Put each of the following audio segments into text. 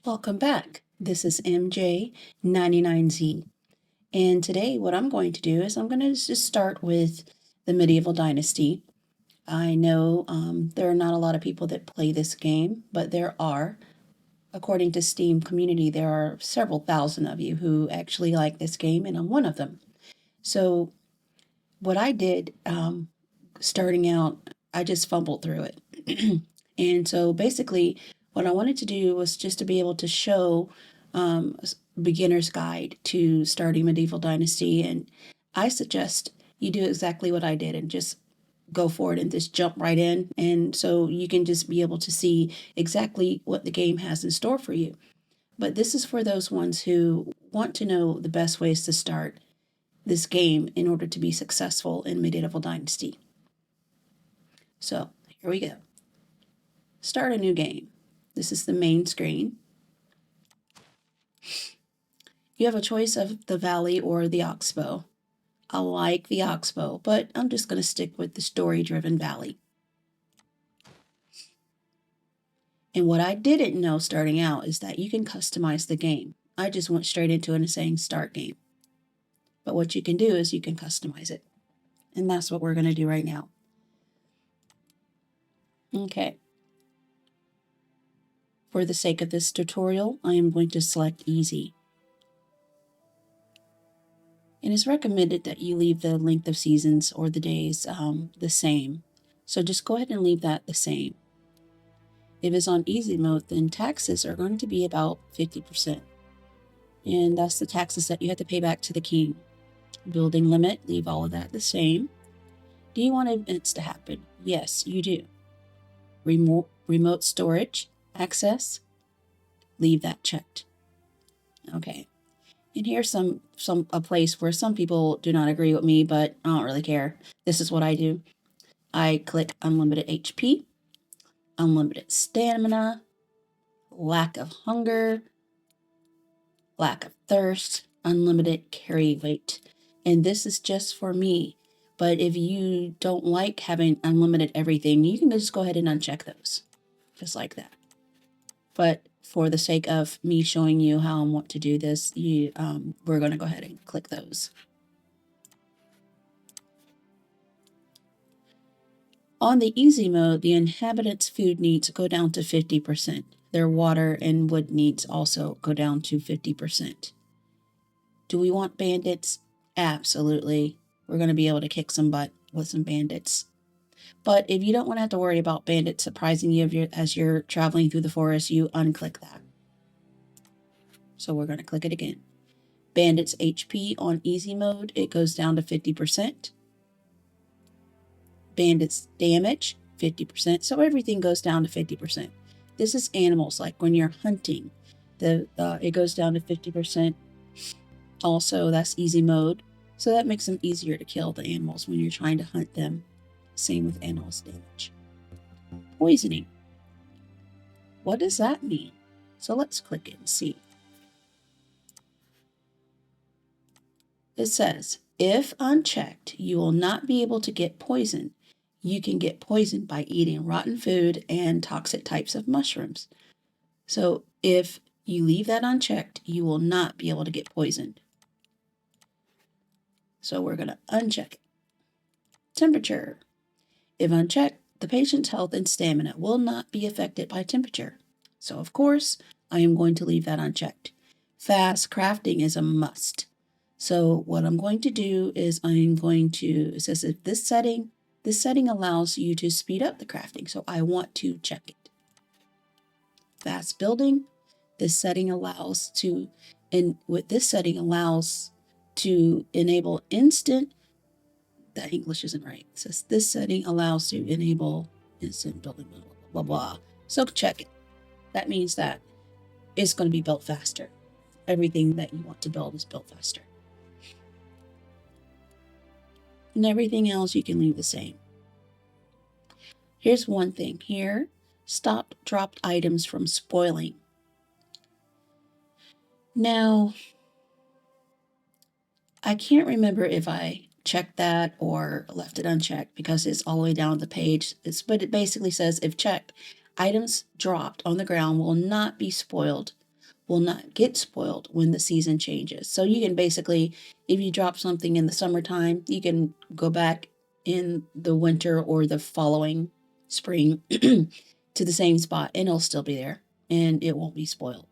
Welcome back. This is MJ99Z. And today what I'm going to do is I'm going to just start with the medieval dynasty. I know there are not a lot of people that play this game, but there are. According to Steam community, there are several thousand of you who actually like this game, and I'm one of them. So what I did starting out, I just fumbled through it. And so basically what I wanted to do was just to be able to show beginner's guide to starting medieval dynasty. And I suggest you do exactly what I did and just go for it and just jump right in. And so you can just be able to see exactly what the game has in store for you. But this is for those ones who want to know the best ways to start this game in order to be successful in medieval dynasty. So here we go. Start a new game. This is the main screen. You have a choice of the Valley or the Oxbow. I like the Oxbow, but I'm just going to stick with the story-driven Valley. And what I didn't know starting out is that you can customize the game. I just went straight into it and saying start game. But what you can do is you can customize it. And that's what we're going to do right now. Okay. For the sake of this tutorial, I am going to select easy. It is recommended that you leave the length of seasons or the days the same. So just go ahead and leave that the same. If it's on easy mode, then taxes are going to be about 50%. And that's the taxes that you have to pay back to the king. Building limit, leave all of that the same. Do you want events to happen? Yes, you do. Remote storage, access, leave that checked. Okay. And here's a place where some people do not agree with me, but I don't really care. This is what I do. I click unlimited HP, unlimited stamina, lack of hunger, lack of thirst, unlimited carry weight. And this is just for me. But if you don't like having unlimited everything, you can just go ahead and uncheck those. Just like that. But for the sake of me showing you how I want to do this, we're going to go ahead and click those. On the easy mode, the inhabitants' food needs go down to 50%. Their water and wood needs also go down to 50%. Do we want bandits? Absolutely. We're going to be able to kick some butt with some bandits. But if you don't want to have to worry about bandits surprising you as you're traveling through the forest, you unclick that. So we're going to click it again. Bandits HP on easy mode, it goes down to 50%. Bandits damage, 50%. So everything goes down to 50%. This is animals, like when you're hunting, it goes down to 50%. Also, that's easy mode. So that makes them easier to kill the animals when you're trying to hunt them. Same with animals damage. Poisoning. What does that mean? So let's click it and see. It says, if unchecked, you will not be able to get poisoned. You can get poisoned by eating rotten food and toxic types of mushrooms. So if you leave that unchecked, you will not be able to get poisoned. So we're going to uncheck it. Temperature. If unchecked, the patient's health and stamina will not be affected by temperature. So of course, I am going to leave that unchecked. Fast crafting is a must. So what I'm going to do is it says if this setting allows you to speed up the crafting. So I want to check it. Fast building, this setting allows to enable instant, that English isn't right. It says this setting allows to enable instant building, blah, blah, blah. So check it. That means that it's going to be built faster. Everything that you want to build is built faster. And everything else you can leave the same. Here's one thing here. Stop dropped items from spoiling. Now, I can't remember if I checked that or left it unchecked because it's all the way down the page. But it basically says if checked, items dropped on the ground will not be spoiled. will not get spoiled when the season changes. So you can basically, if you drop something in the summertime, you can go back in the winter or the following spring to the same spot and it'll still be there and it won't be spoiled.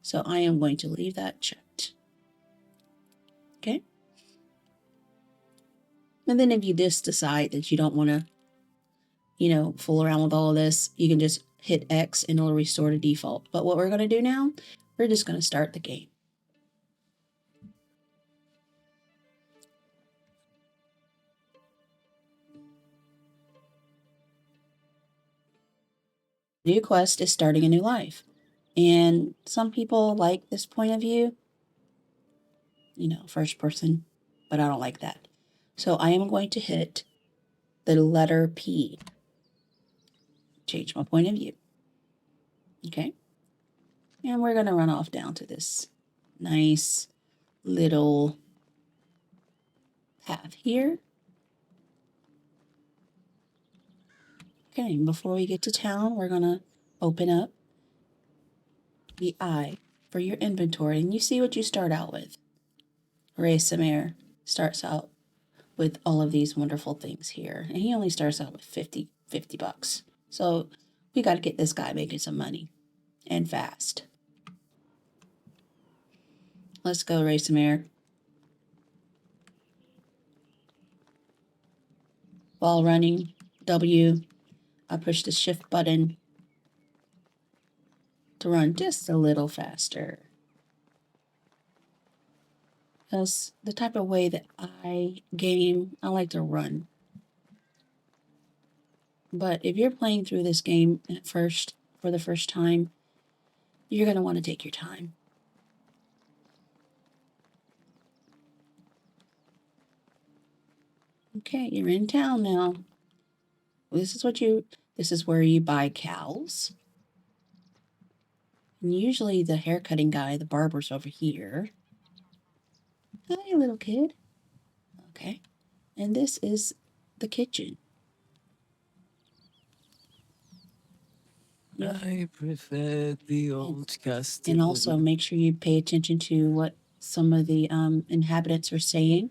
So I am going to leave that checked. Okay. And then if you just decide that you don't want to, fool around with all of this, you can just hit X and it'll restore to default. But what we're going to do now, we're just going to start the game. New quest is starting a new life. And some people like this point of view, first person, but I don't like that. So I am going to hit the letter P. Change my point of view. Okay. And we're going to run off down to this nice little path here. Okay, and before we get to town, we're going to open up the eye for your inventory, and you see what you start out with. Racimir starts out with all of these wonderful things here, and he only starts out with 50 bucks. So we got to get this guy making some money, and fast. Let's go, Racimir. While running, W, I push the shift button to run just a little faster. Because the type of way that I game, I like to run. But if you're playing through this game for the first time, you're going to want to take your time. Okay, you're in town now. This is where you buy cows. And usually the haircutting guy, the barber's over here. Hi, little kid. Okay. And this is the kitchen. I prefer the old custom. And also make sure you pay attention to what some of the inhabitants are saying.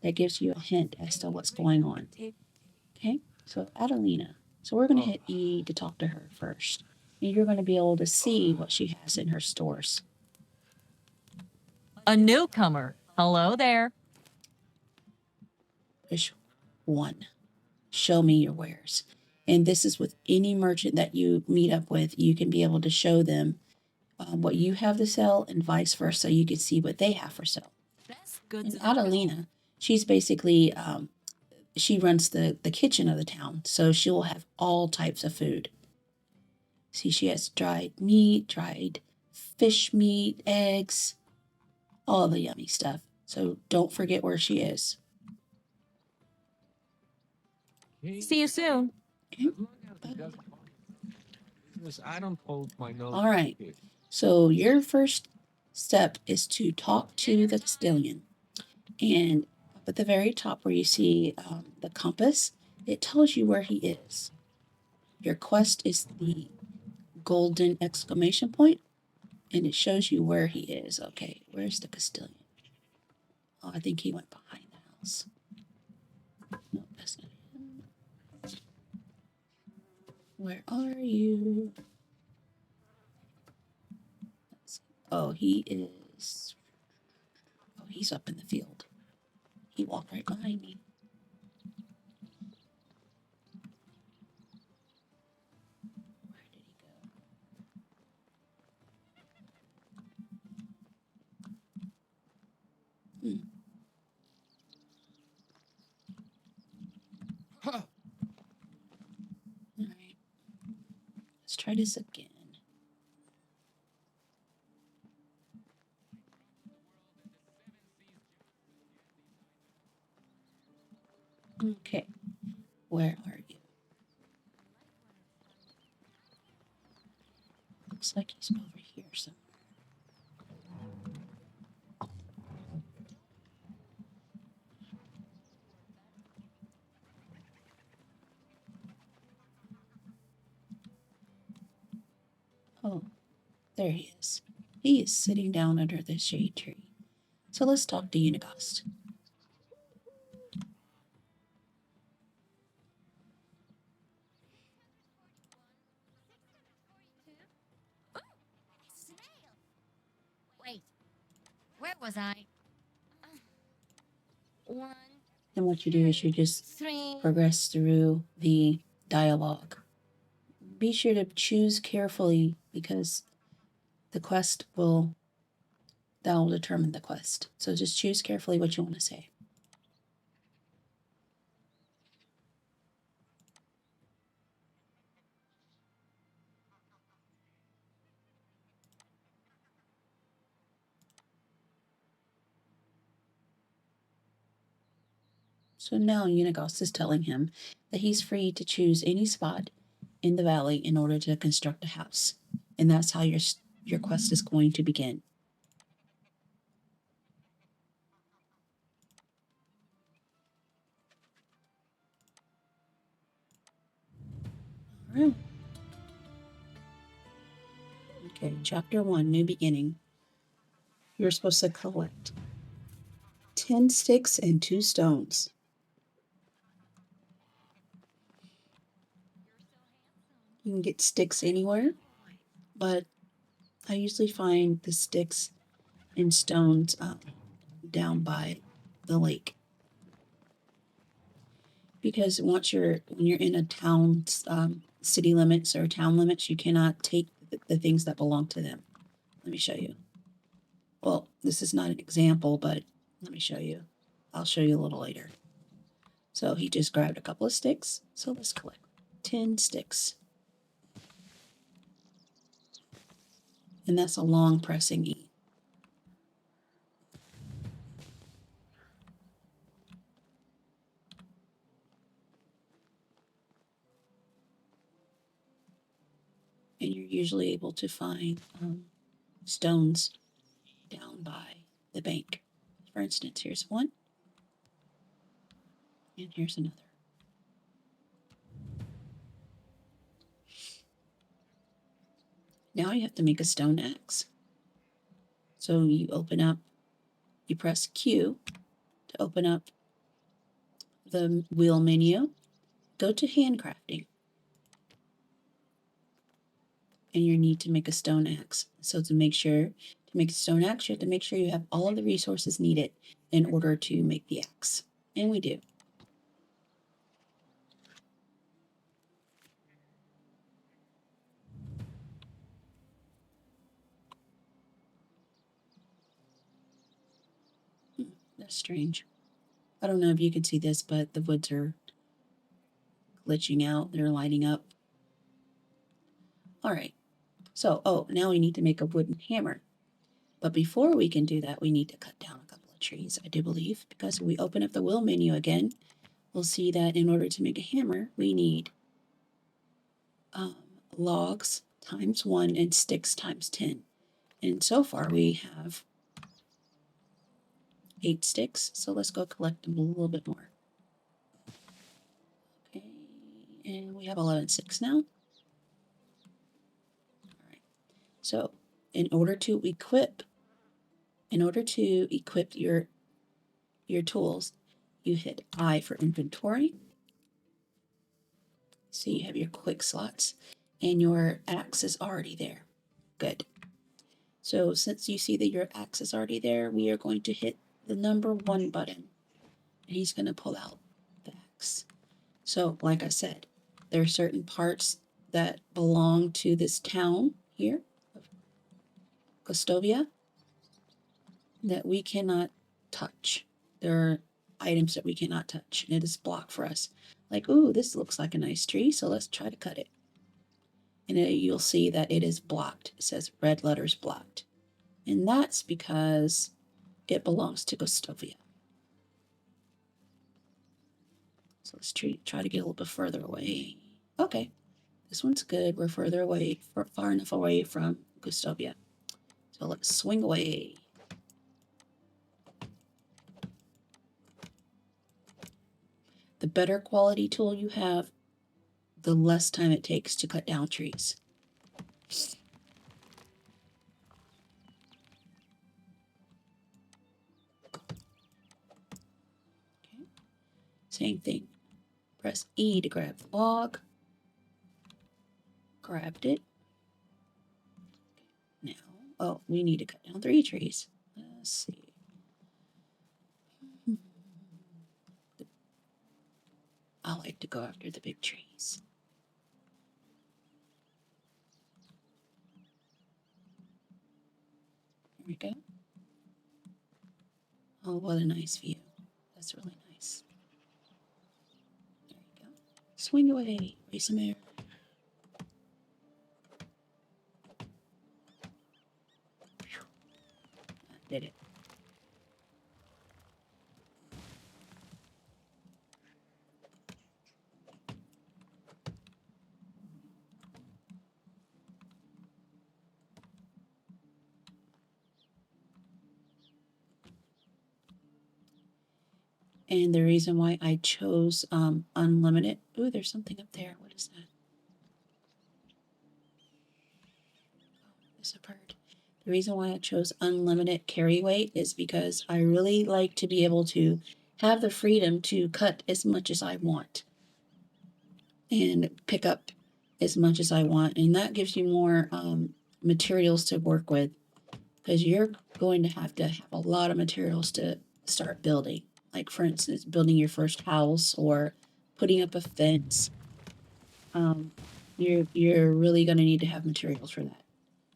That gives you a hint as to what's going on. Okay, so Adelina. So we're going to hit E to talk to her first. And you're going to be able to see what she has in her stores. A newcomer. Hello there. Push 1. Show me your wares. And this is with any merchant that you meet up with. You can be able to show them what you have to sell and vice versa. You can see what they have for sale. That's good. And Adelina, she's basically, she runs the kitchen of the town. So she will have all types of food. See, she has dried meat, dried fish meat, eggs, all the yummy stuff. So don't forget where she is. See you soon. Okay. I don't hold my nose. All right. So your first step is to talk to the Castilian. And up at the very top where you see the compass, it tells you where he is. Your quest is the golden exclamation point, and it shows you where he is. Okay, where's the Castilian? Oh, I think he went behind the house. No, that's not him. Where are you? Oh, he is. Oh, he's up in the field. He walked right behind me. Where did he go? All right. Let's try this again. Okay. Where are you? Looks like he's over here somewhere. Oh, there he is. He is sitting down under the shade tree. So let's talk to Uniegost. Wait, where was I? One, And what you do is you just three. progress through the dialogue. Be sure to choose carefully because that will determine the quest. So just choose carefully what you want to say. So now Uniegost is telling him that he's free to choose any spot in the valley in order to construct a house. And that's how your quest is going to begin. All right. Okay, chapter 1, new beginning. You're supposed to collect 10 sticks and 2 stones. You can get sticks anywhere, but I usually find the sticks and stones down by the lake. Because when you're in a town's city limits or town limits, you cannot take the things that belong to them. Let me show you. Well, this is not an example, but let me show you. I'll show you a little later. So he just grabbed a couple of sticks. So let's collect 10 sticks. And that's a long pressing E. And you're usually able to find stones down by the bank. For instance, here's one. And here's another. Now you have to make a stone axe. So you press Q to open up the wheel menu, go to handcrafting, and you need to make a stone axe. So to make a stone axe, you have to make sure you have all of the resources needed in order to make the axe. And we do. That's strange. I don't know if you can see this, but the woods are glitching out. They're lighting up. All right. So, now we need to make a wooden hammer. But before we can do that, we need to cut down a couple of trees, I do believe, because when we open up the wheel menu again, we'll see that in order to make a hammer, we need logs times 1 and sticks times 10. And so far we have 8 sticks, so let's go collect them a little bit more. Okay, and we have 11 sticks now. All right, so in order to equip your tools, you hit I for inventory. So you have your quick slots, and your axe is already there. Good. So since you see that your axe is already there, we are going to hit the number 1 button. And he's going to pull out the axe. So like I said, there are certain parts that belong to this town here, Gostovia, that we cannot touch. There are items that we cannot touch, and it is blocked for us. Like, ooh, this looks like a nice tree, so let's try to cut it. And you'll see that it is blocked. It says red letters blocked. And that's because it belongs to Gostovia. So let's try to get a little bit further away. Okay, this one's good. We're further away, far enough away from Gostovia. So let's swing away. The better quality tool you have, the less time it takes to cut down trees. Same thing. Press E to grab the log. Grabbed it. Now, oh, we need to cut down 3 trees. Let's see. I like to go after the big trees. There we go. Oh, what a nice view. That's really nice. There you go. Swing away, Racimir. That did it. And the reason why I chose unlimited. Ooh, there's something up there. What is that? Oh, there's a bird. The reason why I chose unlimited carry weight is because I really like to be able to have the freedom to cut as much as I want and pick up as much as I want. And that gives you more materials to work with, because you're going to have a lot of materials to start building. Like, for instance, building your first house or putting up a fence. You're really going to need to have materials for that.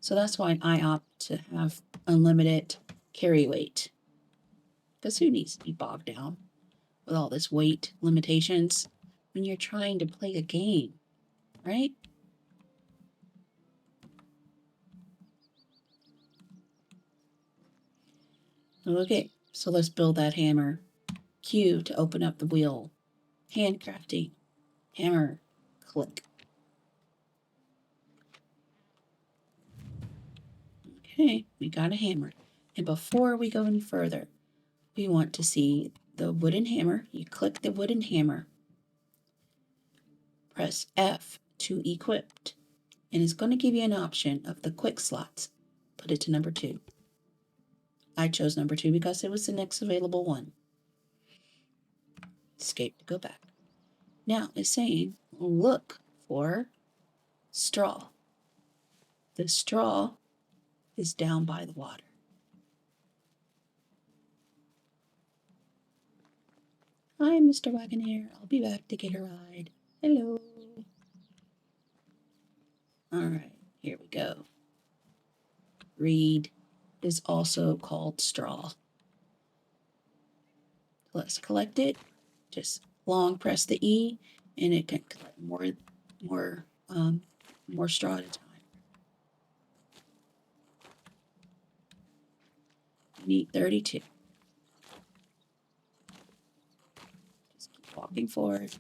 So that's why I opt to have unlimited carry weight. Because who needs to be bogged down with all this weight limitations when you're trying to play a game, right? Okay, so let's build that hammer. Q to open up the wheel. Handcrafting. Hammer. Click. Okay, we got a hammer. And before we go any further, we want to see the wooden hammer. You click the wooden hammer. Press F to equipped. And it's going to give you an option of the quick slots. Put it to number 2. I chose number 2 because it was the next available one. Escape to go back. Now it's saying look for straw. The straw is down by the water. Hi, Mr. Wagoneer. I'll be back to get a ride. Hello. All right, here we go. Reed is also called straw. Let's collect it. Just long press the E, and it can collect more straw at a time. You need 32. Just keep walking forward.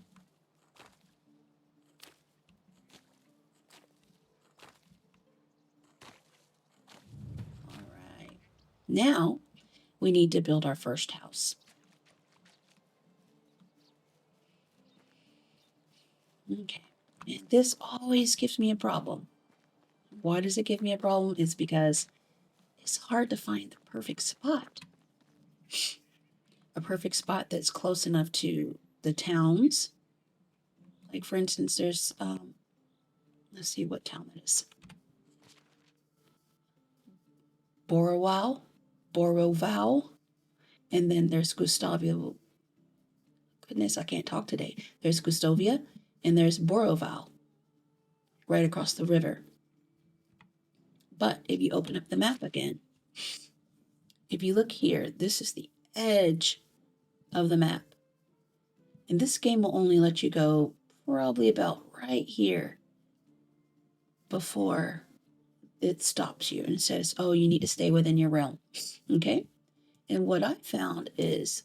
All right. Now we need to build our first house. Okay. And this always gives me a problem. Why does it give me a problem? It's because it's hard to find the perfect spot. A perfect spot that's close enough to the towns. Like, for instance, there's, let's see what town that is. Borowow, and then there's Gustavia. Goodness, I can't talk today. There's Gustovia, and there's Borowow, right across the river. But if you open up the map again, if you look here, this is the edge of the map. And this game will only let you go probably about right here before it stops you and says, oh, you need to stay within your realm. Okay? And what I found is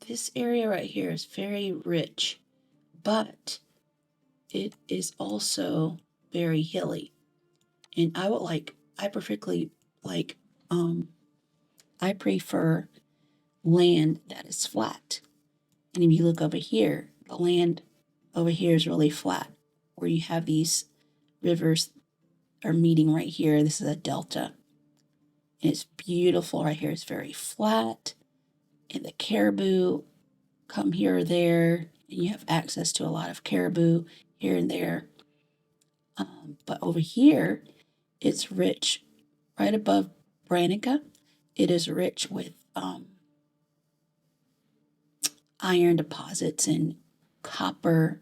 this area right here is very rich, but it is also very hilly. And I prefer land that is flat. And if you look over here, the land over here is really flat, where you have these rivers are meeting right here. This is a delta. And it's beautiful right here. It's very flat. And the caribou come here or there, and you have access to a lot of caribou here and there. But over here, it's rich, right above Branica. It is rich with iron deposits and copper.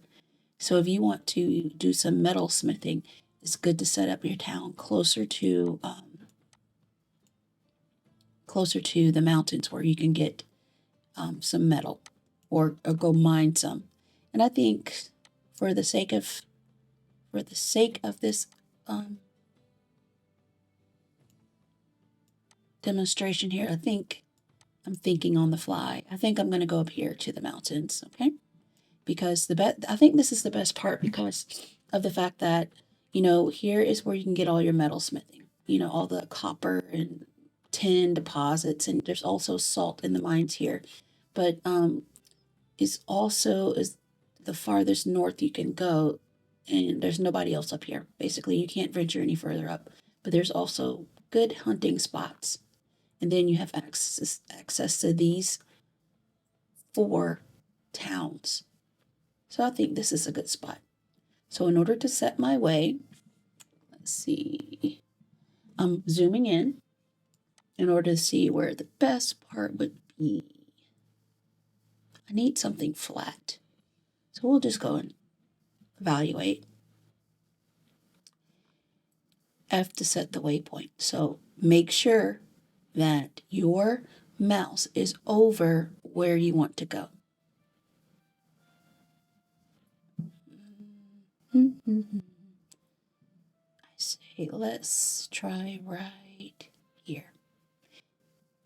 So if you want to do some metal smithing, it's good to set up your town closer to the mountains where you can get some metal or go mine some. And I think for the sake of this demonstration here, I'm thinking on the fly. I think I'm going to go up here to the mountains, okay? Because I think this is the best part because of the fact that, here is where you can get all your metal smithing. All the copper and tin deposits, and there's also salt in the mines here. But is the farthest north you can go, and there's nobody else up here. Basically, you can't venture any further up. But there's also good hunting spots. And then you have access to these 4 towns. So I think this is a good spot. So in order to set my way, let's see, I'm zooming in order to see where the best part would be. I need something flat. So we'll just go and evaluate. F to set the waypoint. So make sure that your mouse is over where you want to go. I say, let's try right here.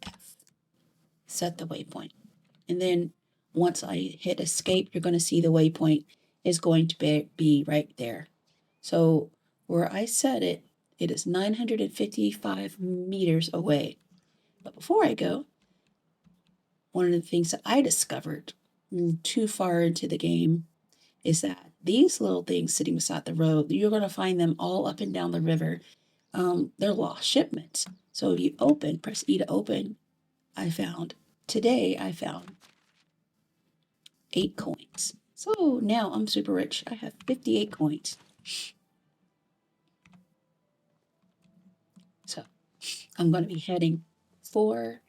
F. Set the waypoint. And then once I hit escape, you're going to see the waypoint is going to be right there. So where I set it, it is 955 meters away. But before I go, one of the things that I discovered too far into the game is that these little things sitting beside the road, you're going to find them all up and down the river. They're lost shipments. So if you press E to open, today I found 8 coins. So now I'm super rich. I have 58 coins. So I'm going to be heading for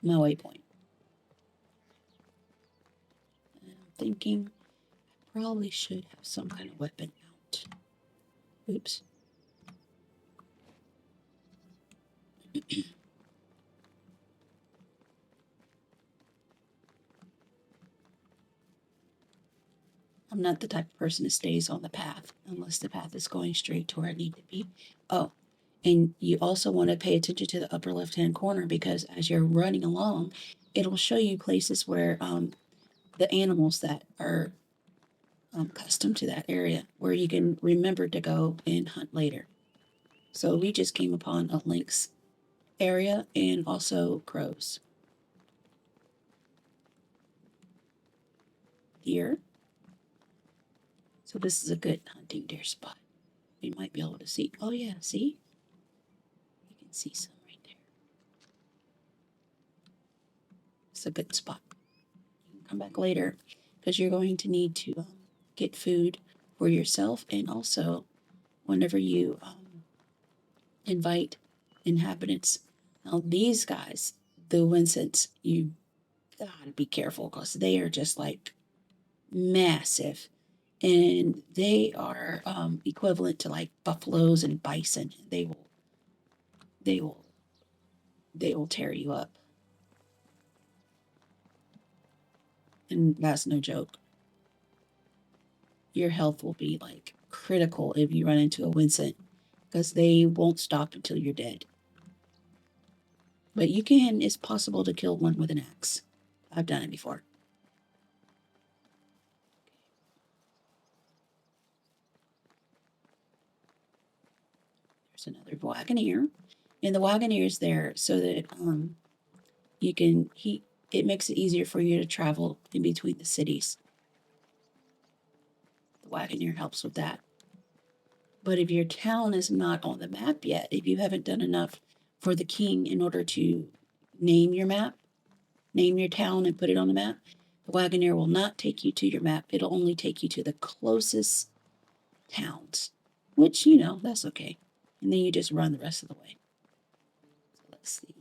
my waypoint. And I'm thinking I probably should have some kind of weapon out. Oops. I'm not the type of person that stays on the path unless the path is going straight to where I need to be. Oh, and you also want to pay attention to the upper left-hand corner because as you're running along, it'll show you places where the animals that are accustomed to that area, where you can remember to go and hunt later. So we just came upon a lynx area and also crows. Deer. So this is a good hunting deer spot. We might be able to see. Oh yeah, see? You can see some right there. It's a good spot. You can come back later because you're going to need to get food for yourself, and also whenever you invite inhabitants. Now these guys, the Winsons, you gotta be careful because they are just like massive. And they are equivalent to like buffaloes and bison. They will tear you up. And that's no joke. Your health will be like critical if you run into a Winston because they won't stop until you're dead. But it's possible to kill one with an axe. I've done it before. There's another Wagoneer. And the Wagoneer is there so that it makes it easier for you to travel in between the cities. The Wagoneer helps with that. But if your town is not on the map yet, if you haven't done enough for the king in order to name your map, name your town and put it on the map, the Wagoneer will not take you to your map. It'll only take you to the closest towns, which, you know, that's okay. And then you just run the rest of the way. So let's see.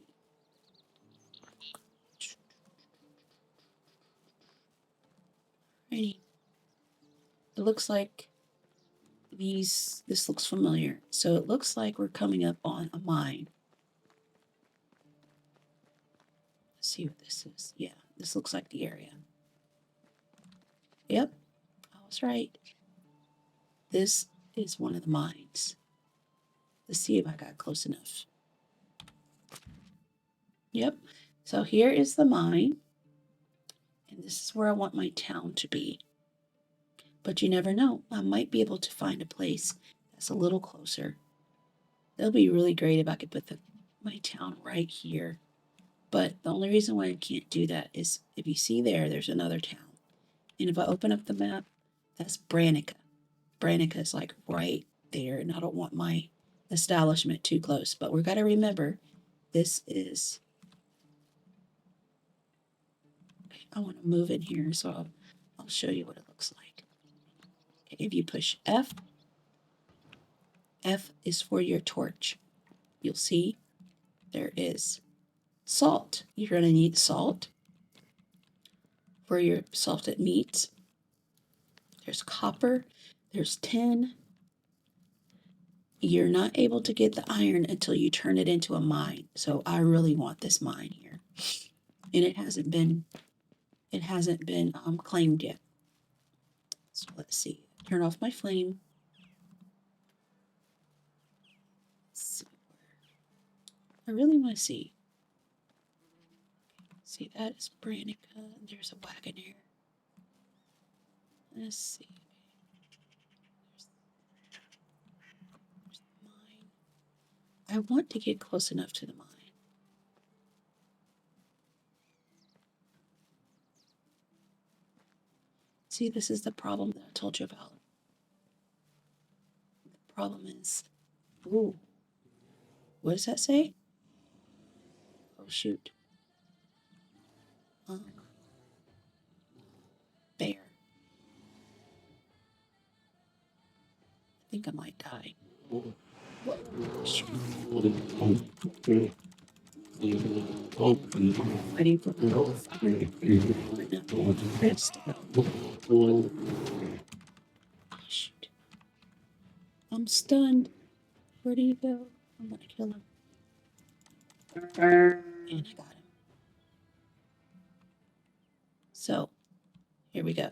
Alrighty. It looks like this looks familiar. So it looks like we're coming up on a mine. Let's see what this is. Yeah, this looks like the area. Yep, I was right. This is one of the mines. Let's see if I got close enough. Yep, so here is the mine. And this is where I want my town to be. But you never know. I might be able to find a place that's a little closer. That'll be really great if I could put my town right here. But the only reason why I can't do that is if you see there's another town. And if I open up the map, that's Branica. Branica is like right there, and I don't want my establishment too close. But we've got to remember, this is... Okay, I want to move in here, so I'll show you what it looks like. Okay, if you push F, F is for your torch. You'll see there is salt. You're going to need salt for your salted meats. There's copper. There's tin. You're not able to get the iron until you turn it into a mine. So I really want this mine here. And it hasn't been claimed yet. So let's see. Turn off my flame. Let's see. I really want to see. See, that is Branica. There's a Wagoneer. Let's see. There's the mine. I want to get close enough to the mine. See, this is the problem that I told you about. The problem is, ooh, what does that say? Oh, shoot. Bear. I think I might die. Shoot. Waiting for shoot. I'm stunned. Where do you go? I'm gonna kill him. And I got him. So, here we go.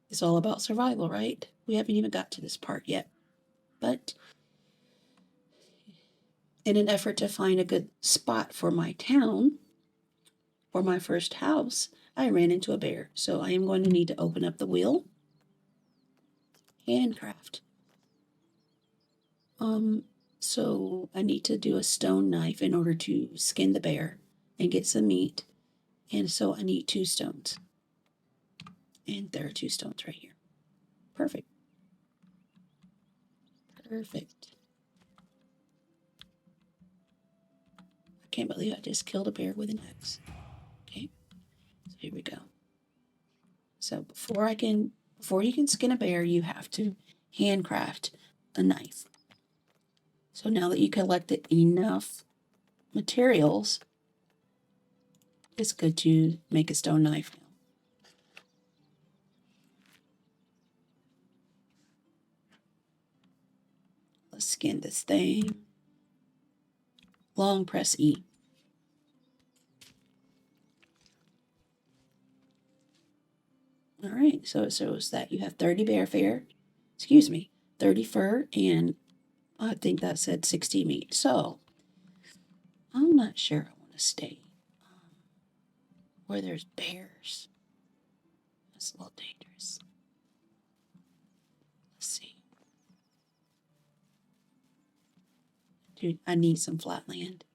It's all about survival, right? We haven't even got to this part yet. But in an effort to find a good spot for my town, for my first house, I ran into a bear. So I am going to need to open up the wheel. Handcraft. So I need to do a stone knife in order to skin the bear and get some meat. And so I need 2 stones. And there are 2 stones right here. Perfect. Perfect. I can't believe I just killed a bear with an axe. Okay. So here we go. So before you can skin a bear, you have to handcraft a knife. So now that you collected enough materials, it's good to make a stone knife now. Let's skin this thing. Long press E. All right, so it shows that you have 30 bear fur, 30 fur, and I think that said 60 meat. So I'm not sure I want to stay where there's bears. That's a little dangerous. Let's see. Dude, I need some flat land.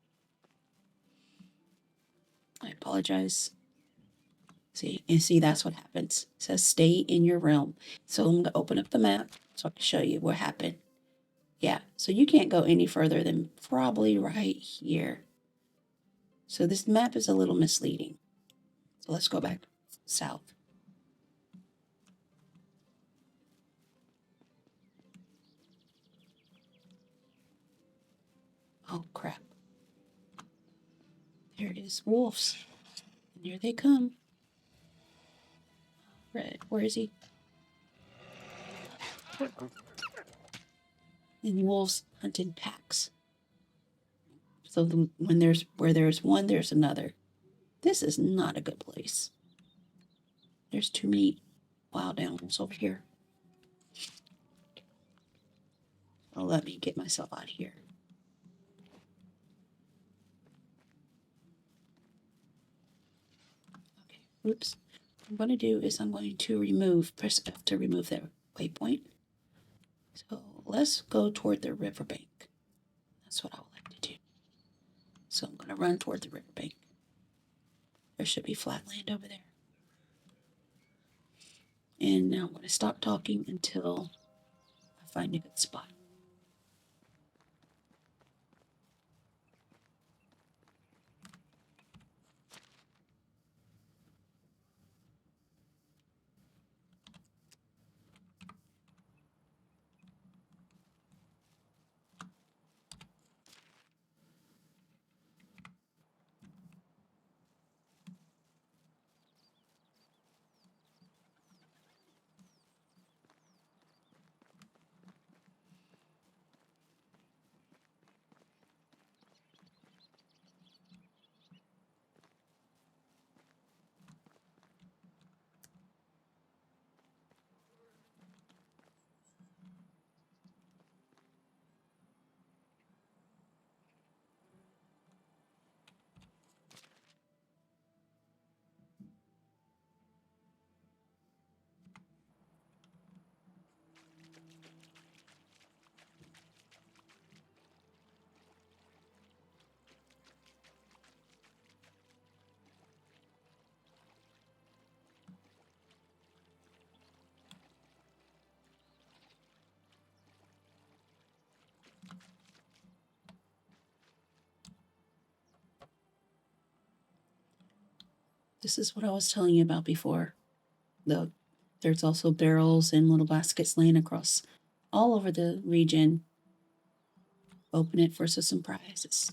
I apologize. See, that's what happens. It says stay in your realm. So I'm going to open up the map so I can show you what happened. Yeah, so you can't go any further than probably right here. So this map is a little misleading. So let's go back south. Oh, crap. There is wolves. And here they come. Red, where is he? And wolves hunt in packs. So when there's one, there's another. This is not a good place. There's too many wild animals over here. Oh, let me get myself out of here. Okay, oops. What I'm going to do is I'm going to press F to remove that waypoint. So let's go toward the riverbank. That's what I would like to do. So I'm going to run toward the riverbank. There should be flat land over there. And now I'm going to stop talking until I find a good spot. This is what I was telling you about before. There's also barrels and little baskets laying across all over the region. Open it for some prizes.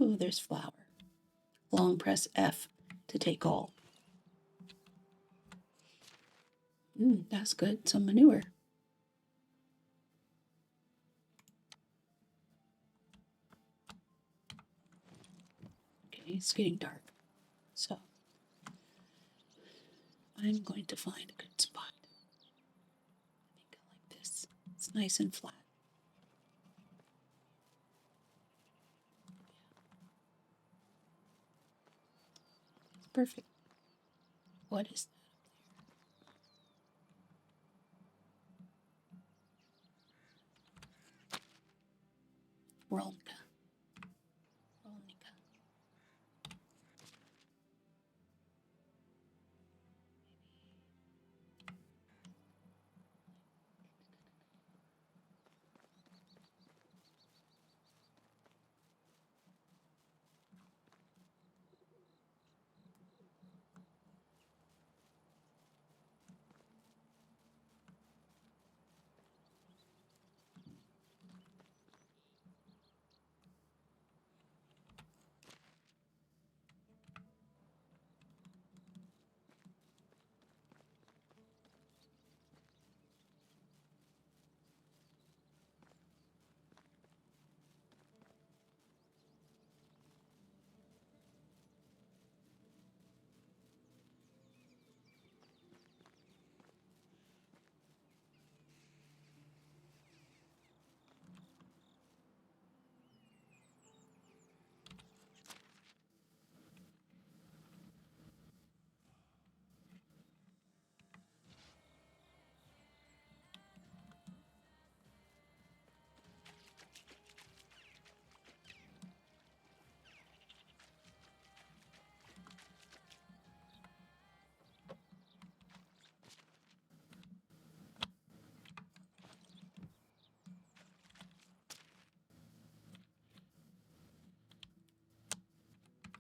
Ooh, there's flour. Long press F to take all. That's good. Some manure. Okay, it's getting dark. So I'm going to find a good spot. I think I like this. It's nice and flat. It's perfect. What is that? Rolnica. Rolnica.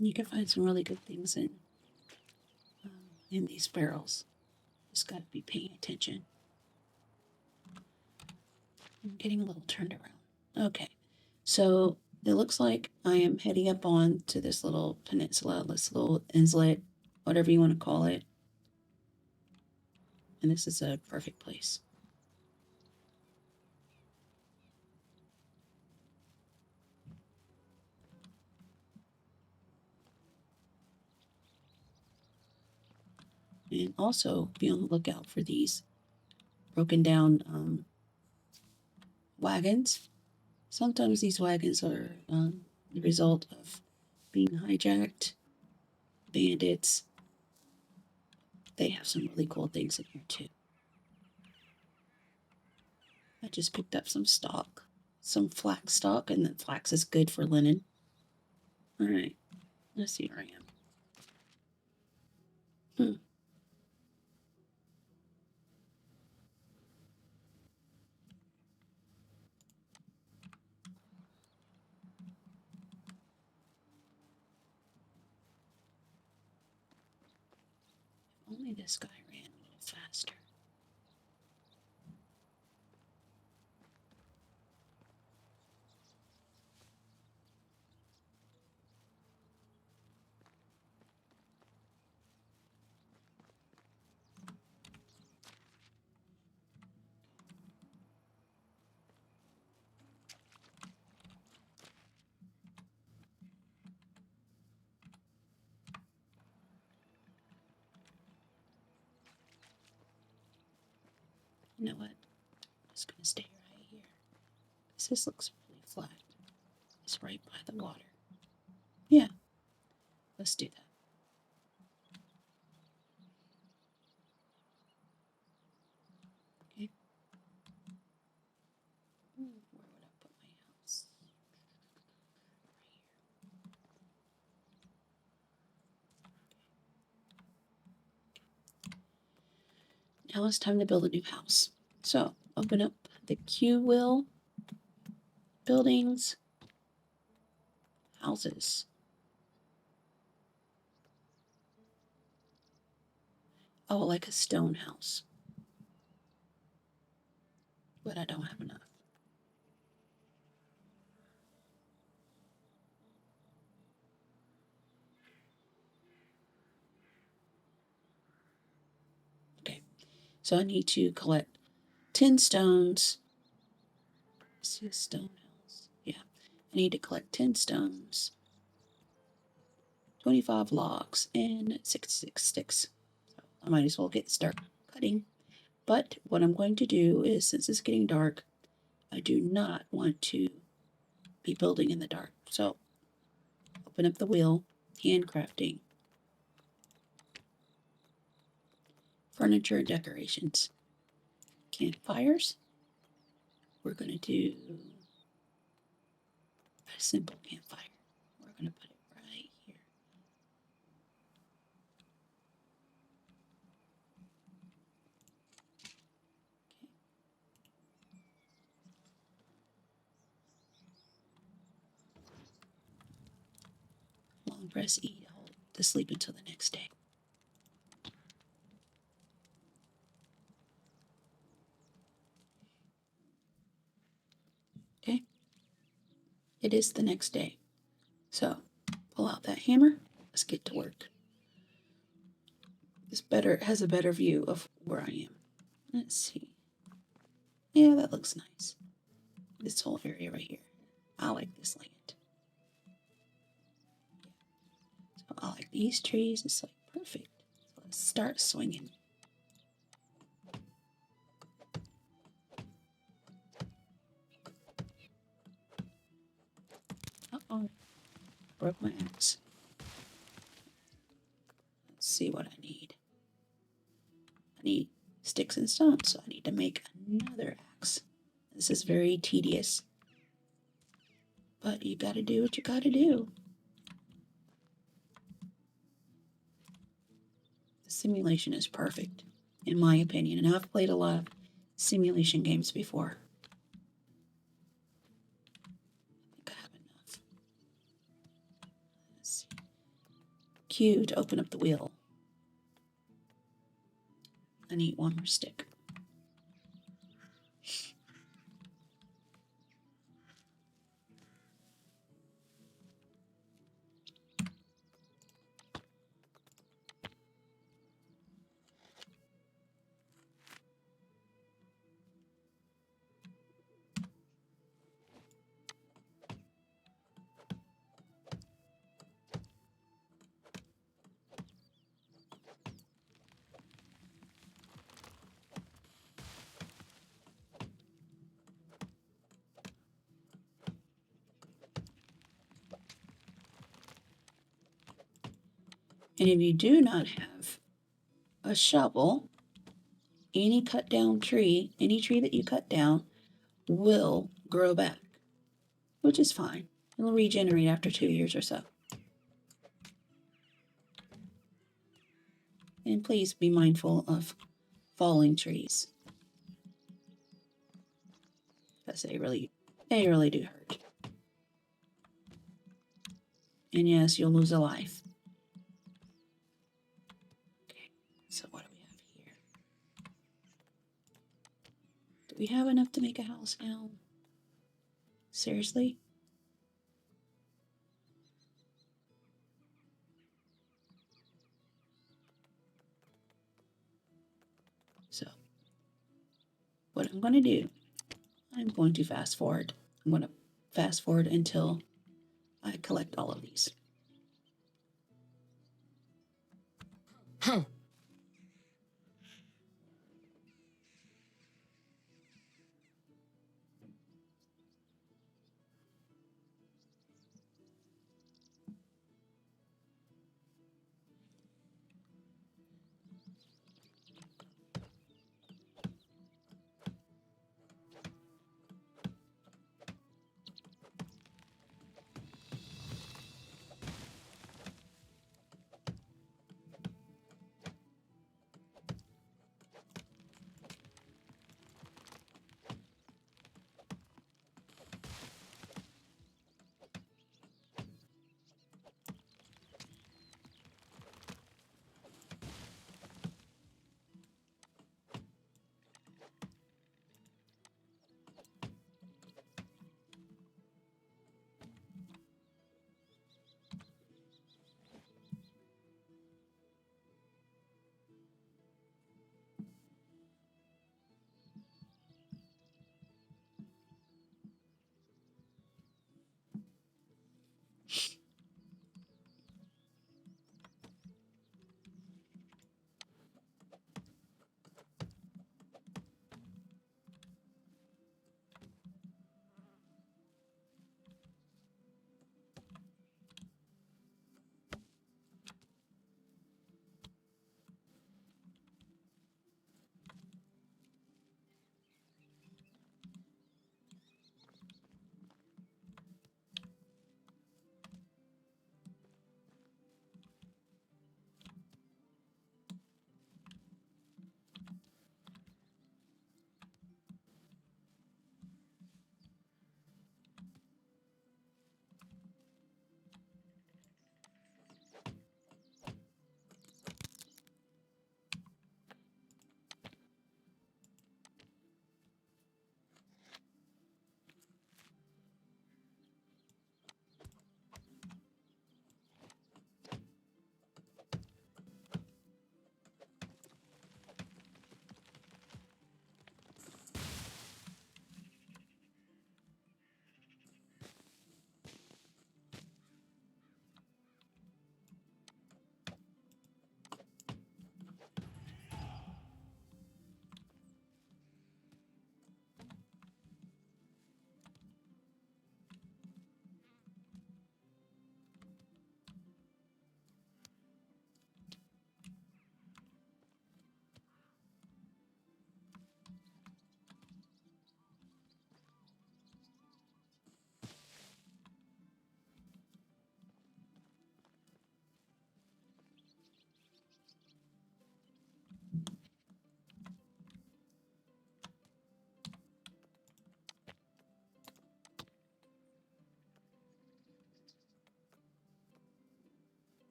You can find some really good things in these barrels. Just got to be paying attention. I'm getting a little turned around. Okay, so it looks like I am heading up on to this little peninsula, this little islet, whatever you want to call it. And this is a perfect place. And also be on the lookout for these broken down wagons. Sometimes these wagons are the result of being hijacked, bandits. They have some really cool things in here too. I just picked up some stock, some flax stock, and then flax is good for linen. All right, let's see where I am. Only this guy ran a little faster. You know what? I'm just going to stay right here. This looks really flat. It's right by the water. Yeah, let's do that. Okay. Where would I put my house? Right here. Now it's time to build a new house. So open up the Q wheel, buildings, houses. Oh, like a stone house. But I don't have enough. Okay, so I need to collect 10 stones. Is this a stone house? Yeah, I need to collect 10 stones, 25 logs, and 66 sticks. So I might as well start cutting. But what I'm going to do is, since it's getting dark, I do not want to be building in the dark. So open up the wheel, handcrafting, furniture and decorations, campfires. We're going to do a simple campfire. We're going to put it right here. Okay. Long press E to hold to sleep until the next day. Okay. It is the next day. So pull out that hammer. Let's get to work. This has a better view of where I am. Let's see. Yeah, that looks nice. This whole area right here. I like this land. So I like these trees. It's like perfect. So let's start swinging. Uh-oh. Broke my axe. Let's see what I need. I need sticks and stones, so I need to make another axe. This is very tedious. But you gotta do what you gotta do. The simulation is perfect, in my opinion, and I've played a lot of simulation games before. I think I have enough. Let's see. Q to open up the wheel. I need one more stick. And if you do not have a shovel, any cut down tree, any tree that you cut down will grow back, which is fine. It'll regenerate after 2 years or so. And please be mindful of falling trees, because they really do hurt. And yes, you'll lose a life. Okay, so what do we have here? Do we have enough to make a house now? Seriously? So, what I'm going to do, I'm going to fast forward. I'm going to fast forward until I collect all of these.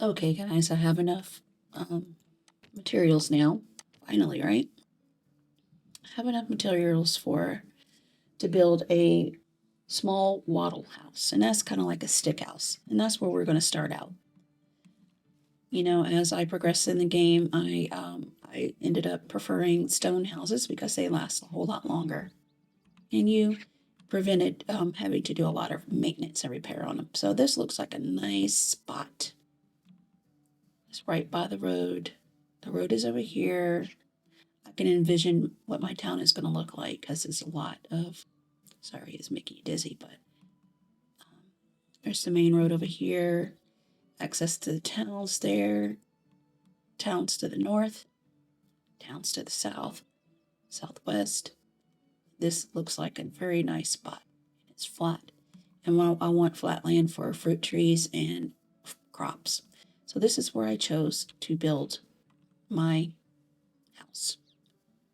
Okay, guys, I have enough materials now. Finally, right? I have enough materials to build a small wattle house, and that's kind of like a stick house, and that's where we're going to start out. You know, as I progressed in the game, I ended up preferring stone houses because they last a whole lot longer, and you prevented having to do a lot of maintenance and repair on them. So this looks like a nice spot. It's right by the road. The road is over here. I can envision what my town is going to look like because it's a lot of. Sorry, it's making you dizzy, but there's the main road over here. Access to the towns there. Towns to the north. Towns to the south. Southwest. This looks like a very nice spot. It's flat. And I want flat land for fruit trees and crops. So this is where I chose to build my house.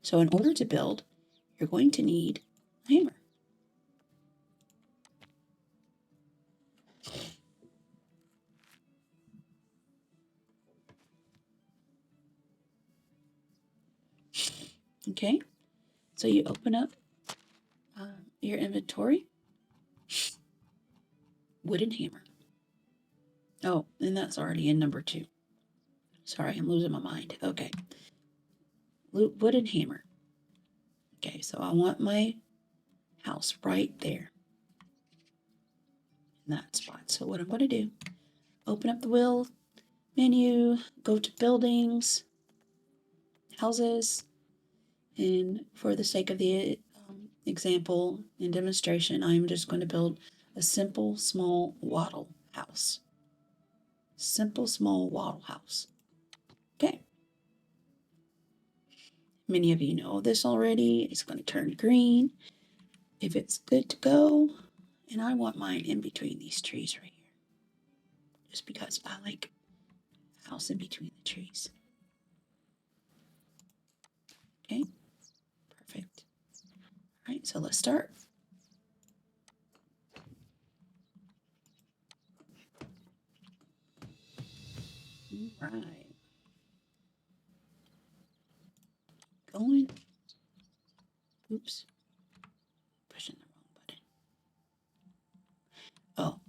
So in order to build, you're going to need a hammer. Okay, so you open up your inventory. Wooden hammer. Oh, and that's already in number 2. Sorry, I'm losing my mind. Okay. Wooden hammer. Okay, so I want my house right there in that spot. So what I'm going to do, open up the wheel menu, go to buildings, houses, and for the sake of the example and demonstration, I'm just going to build a simple, small wattle house. Simple, small wattle house. Okay. Many of you know this already. It's going to turn green if it's good to go. And I want mine in between these trees right here. Just because I like a house in between the trees. Okay. Perfect. All right, so let's start. All right. Going. Oops. Pushing the wrong button. Oh.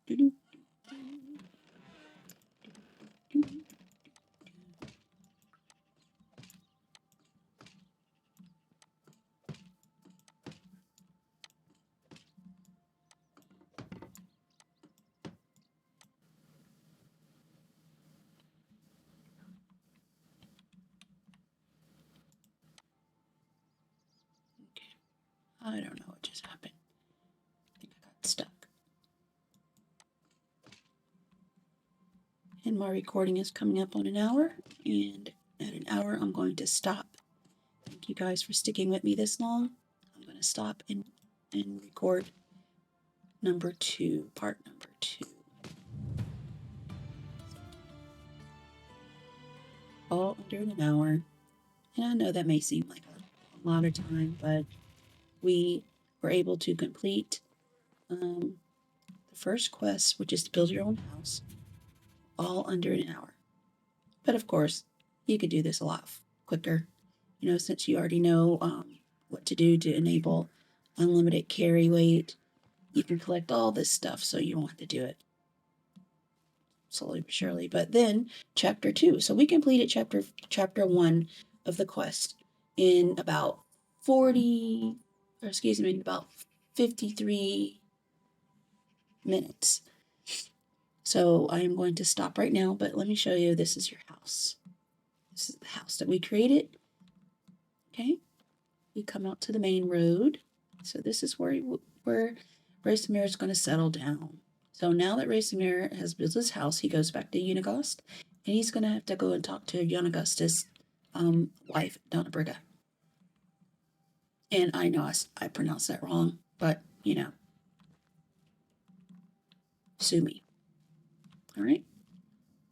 Doo-doo. Okay. I don't know what just happened. I think I got stuck. And my recording is coming up on an hour, and at an hour I'm going to stop. Thank you guys for sticking with me this long. I'm going to stop and record number 2, part number 2. All under an hour. And I know that may seem like a lot of time, but we were able to complete the first quest, which is to build your own house, all under an hour. But of course, you could do this a lot quicker, you know, since you already know what to do to enable unlimited carry weight. You can collect all this stuff, so you don't have to do it slowly but surely. But then chapter 2. So we completed chapter 1 of the quest in about 53 minutes. So I am going to stop right now, but let me show you. This is your house. This is the house that we created. Okay. You come out to the main road. So this is where Racimir is going to settle down. So now that Racimir has built his house, he goes back to Uniegost, and he's going to have to go and talk to Uniegosta's wife, Donna Briga. And I know I pronounced that wrong, but, you know, sue me. All right.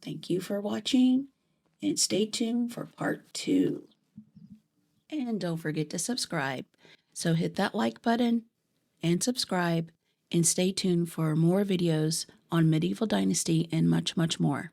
Thank you for watching, and stay tuned for part 2. And don't forget to subscribe. So hit that like button and subscribe, and stay tuned for more videos on Medieval Dynasty and much, much more.